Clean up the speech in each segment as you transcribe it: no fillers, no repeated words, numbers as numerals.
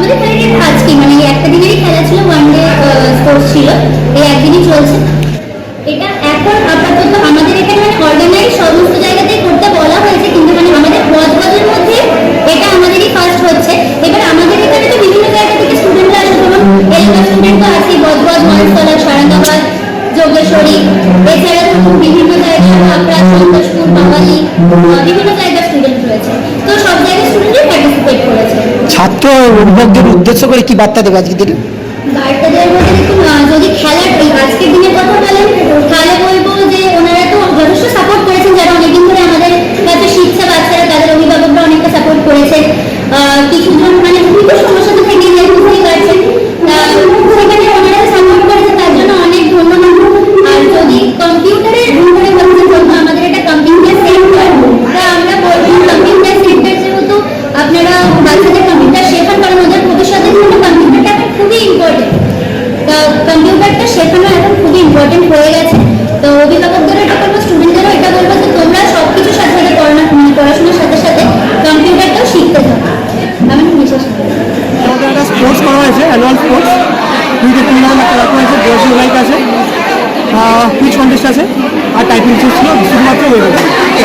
আমাদের খেলাটা আজকে মানে একটা দিনেরই খেলা ছিল, ওয়ান ডে স্পোর্টস ছিল, এই একদিনই চলছে। এটা এখন আপাতত আমাদের এখানে মানে অর্গানাইজ সমস্ত জায়গাতেই করতে বলা হয়েছে, কিন্তু মানে আমাদের বজবজের মধ্যে এটা আমাদেরই ফার্স্ট হচ্ছে। এবার আমাদের এখানে তো বিভিন্ন জায়গা থেকে স্টুডেন্টরা আসে, যেমন এলাকার স্টুডেন্ট তো আছে, বজবজ, মহেশতলা, সারাঙ্গাবাদ, যোগেশ্বরী, এছাড়া বিভিন্ন জায়গায় আপনার সন্তোষপুর, বাঙালি, বিভিন্ন জায়গার স্টুডেন্ট রয়েছে। তো সব জায়গার স্টুডেন্টই পার্টিসিপেট করেছে। ছাত্র অভিভাবকদের উদ্দেশ্য করে কি বার্তা দেবে আজকে দিনে? বার্তাদের মধ্যে দেখুন, যদি খেলার এই আজকের দিনের কথা বলেন তাহলে বলবো যে ওনারা তো যথেষ্ট সাপোর্ট করেছেন, যারা অনেকদিন ধরে আমাদের কাছে শিখছে বাচ্চারা, তাদের অভিভাবকরা অনেকটা সাপোর্ট করেছে। কিছুজন মানে বিভিন্ন সমস্যাতে থেকে গিয়ে বুঝতেই পারছেন, সেখানে ওনারা সাপোর্ট করেছে, তার জন্য অনেক ধন্যবাদ। আর যদি কম্পিউটারের উপরে বলতে জন্য আমাদের একটা কম্পিউটার সেন্টার, তা আমরা বলবো কম্পিউটার সেন্টার যেহেতু আপনারা বাচ্চাদের কম্পিউটার শেখান, কারণ ওদের ভবিষ্যতের জন্য কম্পিউটারটা এখন খুবই ইম্পর্টেন্ট। কম্পিউটারটা শেখানো এখন খুবই ইম্পর্টেন্ট হয়ে গেছে। তো অভিভাবকদেরও এটা বলবো, স্টুডেন্টদেরও এটা বলবো যে তোমরা সব কিছুর সাথে সাথে পড়াশোনার সাথে সাথে কম্পিউটারটাও শিখতে থাকো। আমি বিশেষ আমাদের একটা স্পোর্টস করা হয়েছে, অ্যানুয়াল স্পোর্টস ক্রিকেট টুর্নামেন্ট একটা রাখা হয়েছে, ড্রেসিং লাইট আছে, কুইজ কন্টেস্ট আছে, আর টাইপিং ছিল শুধুমাত্র মেয়েদের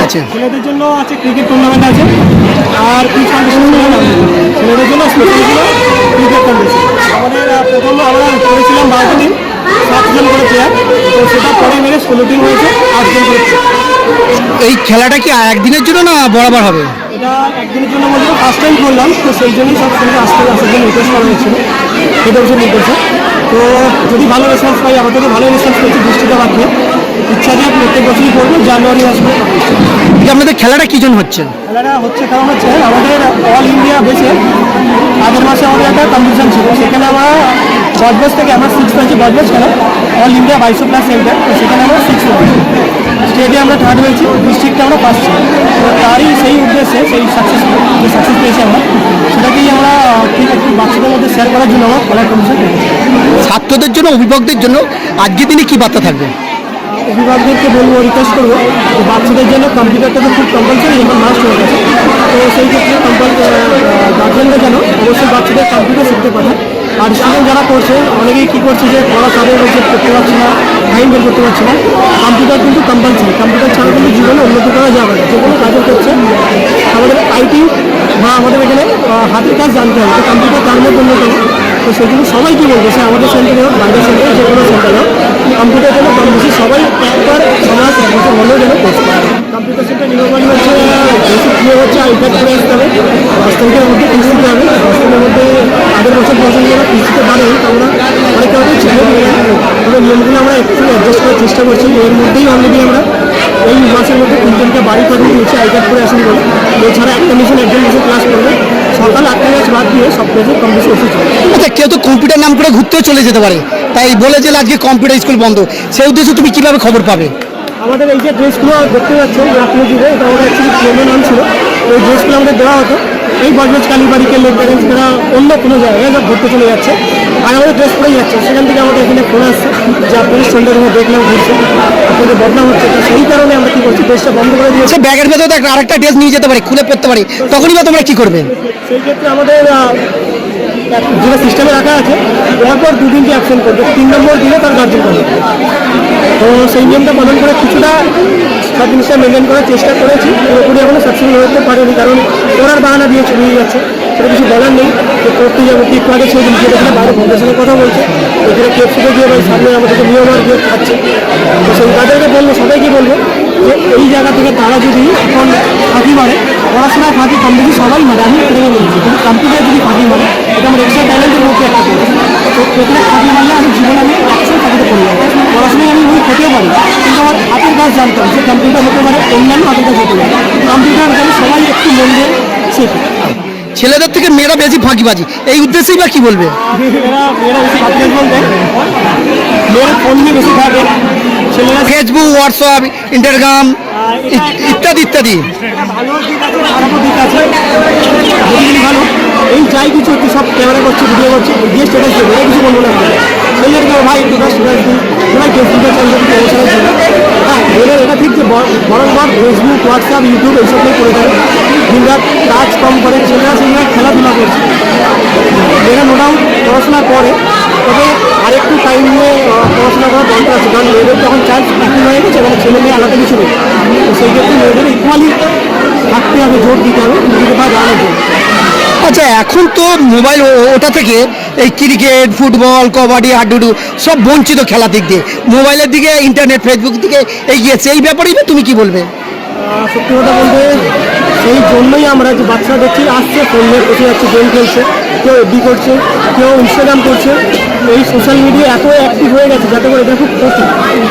আছে। ছেলেদের জন্য আছে ক্রিকেট টুর্নামেন্ট আছে, আর কুইজ কন্টেস্ট ছেলেদের জন্য স্পেশালি ছিল ক্রিকেট কন্টেস্ট। আমাদের প্রথম আমরা করেছিলাম 12 দিন, 7 জন করে প্লেয়ার, তো সেটা পরে মেরে 16 টিম হয়েছে, 8 জন করে। এই খেলাটা কি একদিনের জন্য না বরাবর হবে? এটা একদিনের জন্য বলতে ফার্স্ট টাইম করলাম, তো সেই জন্যই সব ছেলেকে আসার জন্য রিকোয়েস্ট করা হয়েছিল, সেটা হচ্ছে করছে। তো যদি ভালো রেসপন্স পাই, আবার থেকে ভালো রেসপন্স পেয়েছি বৃষ্টিটা বাদে, ইচ্ছা যে প্রত্যেক বছরই করবো, জানুয়ারি আসবে। আপনাদের খেলাটা কি জন্য হচ্ছে? খেলাটা হচ্ছে কারণ হচ্ছে আমাদের অল ইন্ডিয়া বেসে আগের মাসে আমাদের একটা কম্পিটিশন ছিল, সেখানে আমরা বজবজ থেকে আমরা 6 পেয়েছি, বজবজ খেলা অল ইন্ডিয়া 2200 প্লাস সেন্টার, তো সেখানে আমরা 6 পেয়েছি, স্টেটে আমরা 3rd হয়েছি, ডিস্ট্রিক্টে আমরা 1st ছিলাম। তো তারই সেই উদ্দেশ্যে সেই সাকসেস পেয়েছি আমরা, সেটাকেই আমরা ঠিক একটু বাচ্চাদের মধ্যে শেয়ার করার জন্য আমরা খেলার কমিশন করেছি। ছাত্রদের জন্য, অভিভাবকদের জন্য আজকের দিনে কি বার্তা থাকবে? অভিভাবকদেরকে বলবো, রিকোয়েস্ট করবো যে বাচ্চাদের জন্য কম্পিউটারটা তো খুব কম্পালসারি এবং মাস্ট হয়ে গেছে, তো সেই ক্ষেত্রে গার্জেনরা যেন অবশ্যই বাচ্চাদের কম্পিউটার শিখতে পারে। আর স্টুডেন্ট যারা করছে, অনেকেই কী করছে যে পড়া সাথে করতে পারছে না, টাইম বের করতে পারছে না। কম্পিউটার কিন্তু কম্পালসারি, কম্পিউটার ছাড়া কিন্তু জীবনে উন্নতি করা যাবে না। যে কোনো কাজও করছে আমাদের আইটি বা আমাদের এখানে হাতের কাজ জানতে হবে, তো কম্পিউটার তার মধ্যে অন্যতম। তো সেই জন্য সবাইকে বলবো, সে আমাদের সেন্টারে হোক, বাইরের সেন্টারে, যে কোনো সেন্টারে হোক, কম্পিউটার যেন কম বেশি সবাই একবার 6 মাস 1 বছর হলেও যেন কোর্স করে। কম্পিউটার সেন্টার নির্মাণ হচ্ছে বেসিক দিয়ে হচ্ছে আইপ্যাড করে আসতে হবে, 10 তারিখের মধ্যে কিস্তি দিতে হবে। 10 দিনের মধ্যে আগের বছর পর্যন্ত যারা কিস্তিতে পারে, আমরা অনেকে হয়তো ছেলে তবে নিয়মগুলো আমরা একটু অ্যাডজাস্ট করার চেষ্টা করছি। এর মধ্যেই অলরেডি আমরা এই মাসের মধ্যে 3 জনকে বাড়ি পাঠিয়ে দিয়েছি আইপ্যাড করে আসুন বলে। এছাড়া একটা মিশন একজন মিশন ক্লাস করবে, সকাল 8টা ব্যাচ বাদ দিয়ে সব পেজে কম বেশি ওষুধ চলে। আচ্ছা, কেউ তো কম্পিউটার নাম করে ঘুরতেও চলে যেতে পারে, তাই বলে যে আজকে কম্পিউটার স্কুল বন্ধ, সেই উদ্দেশ্যে তুমি কিভাবে খবর পাবে? আমাদের এই যে ড্রেসগুলো দেখতে পাচ্ছেন রাখলে যুগে, এটা আমাদের অ্যাকচুয়ালি পুরোনো নাম ছিল, ওই ড্রেসগুলো আমাদের দেওয়া হতো এই বজবজ কালীবাড়িকে লেক প্যারেন্টসরা অন্য কোনো জায়গায় সব ঘুরতে চলে যাচ্ছে, আর আমাদের ড্রেস পরেই যাচ্ছে। সেখান থেকে আমাদের এখানে ফোন আসছে যে আপনাদের সেন্টারে দেখলাম ঘুরছে, আপনাদের বদনাম হচ্ছে, তো সেই কারণে আমরা কী করছি, ড্রেসটা বন্ধ করে দিয়েছি। ব্যাগের ভেতরে তো আরেকটা ড্রেস নিয়ে যেতে পারে, খুলে পড়তে পারে, তখনই বা তোমরা কী করবে? সেই ক্ষেত্রে আমাদের যেটা সিস্টেমে রাখা আছে, পরপর 2 দিনকে অ্যাকশন করবে, 3 নম্বর দিনে তার কার্যকর করবে। তো সেই নিয়মটা পালন করে কিছুটা সব জিনিসটা মেনটেন করার চেষ্টা করেছি, পুরোপুরি এখনো সাকসেসফুল হতে পারেনি, কারণ ওরার বাহানা দিয়ে চলে যাচ্ছে, সেটা কিছু বলার নেই। তো করতে যাবো কি একটু আগে সেই দিন যেটা বাইরে ফাউন্ডেশনের কথা বলছে, ওইখানে কেপসিতে গিয়ে ভাই সামনে আমাদেরকে নিয়মার দিয়ে খাচ্ছে। তো সেই তাদেরকে বলবো, সবাইকে বলবো যে এই জায়গা থেকে তারা যদি এখন ফাঁকি মারে, পড়াশোনায় ফাঁকি কম বেশি সবাই মারে, আমি এটাকে বলছি, কিন্তু কম্পিউটার যদি ফাঁকি মারে, এটা আমার এক্সট্রা ট্যালেন্টের মধ্যে একটা করছে। তো এখানে ফাঁকি মারলে আমি জীবনে আমি অ্যাকশন ফাঁকিতে পড়ে যাবো। পড়াশোনায় আমি ওই হতেও পারি, কিন্তু আমার হাতের কাজ জানতাম যে কম্পিউটার হতে পারে, অন্যান্য হাতের কাজ হতে পারে। কম্পিউটার যেন সবাই একটু মন দিয়ে শেখে। ছেলেদের থেকে মেয়েরা বেশি ফাঁকিবাজি, এই উদ্দেশ্যেই বা কি বলবে? মেয়েরা বেশি ফাঁকিবাজ বলতে মেয়েরা ফোন নিয়ে বেশি থাকে, ছেলেরা ফেসবুক, হোয়াটসঅ্যাপ, ইনস্টাগ্রাম ইত্যাদি ইত্যাদি। ভালো দিক আছে, খারাপও দিক আছে। যেদিন ভালো এই যাই কিছু হচ্ছে সব ক্যামেরা করছে, ভিডিও করছে, দিয়ে স্ট্যাটাস দেবে, কিছু বলবো না। সেই জন্য ভাই একটু স্ট্যাটাস দিই, ভাই ফেসবুকের চ্যানেল থেকে অবসরের জন্য। হ্যাঁ, এদের এটা ঠিক যে বরংবার ফেসবুক, হোয়াটসঅ্যাপ, ইউটিউব এইসব নিয়ে করে থাকে, দিনরাত কাজ কম করে ছেলেরা সেই জায়গায় খেলাধুলা করছে। এরা ওরাও পড়াশোনা করে, তবে আরেকটু টাইম নিয়ে পড়াশোনা করা দরকার আছে, কারণ মেয়েদের যখন চান্স একই হয়ে গেছে মানে ছেলে মেয়ে আলাদা কিছু নেই। তো সেই ক্ষেত্রে মেয়েদের ইকুয়ালি থাকতে হবে, জোর দিতে হবে নিজেকে পা দাঁড়ানোর জন্য। আচ্ছা, এখন তো মোবাইল ওটা থেকে এই ক্রিকেট, ফুটবল, কবাডি, হাডুডু সব বঞ্চিত খেলা দিক দিয়ে, মোবাইলের দিকে, ইন্টারনেট, ফেসবুক দিকে এগিয়েছে। এই ব্যাপারেই তুমি কি বলবে? সত্যি কথা বলতে সেই জন্যই আমরা যে বাচ্চারা দেখছি আসছে ফোন নিয়ে বসে যাচ্ছে, গেম খেলছে, কেউ এফবি করছে, কেউ ইনস্টাগ্রাম করছে, এই সোশ্যাল মিডিয়া এত অ্যাক্টিভ হয়ে গেছে যাতে করে এটা খুব ক্ষতি,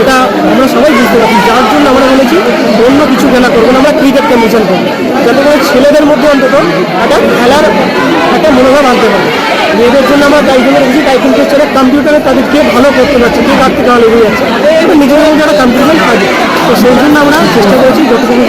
এটা আমরা সবাই বুঝতে পারছি। যার জন্য আমরা বলেছি অন্য কিছু খেলা করবো না, আমরা ক্রিকেটকে মিশন করবো, যাতে করে ছেলেদের মধ্যে অন্তত একটা খেলার একটা মনোভাব আনতে পারে। মেয়েদের জন্য আমরা তাই জন্য রেখেছি টাইপিং টেস্টারে কম্পিউটারে তাদের কে ভালো করতে পারছে, কে কার থেকে ভালো এগিয়ে যাচ্ছে, নিজেদের মধ্যে একটা কম্পিটিশন থাকে। তো সেই জন্য আমরা চেষ্টা করেছি যতটুকু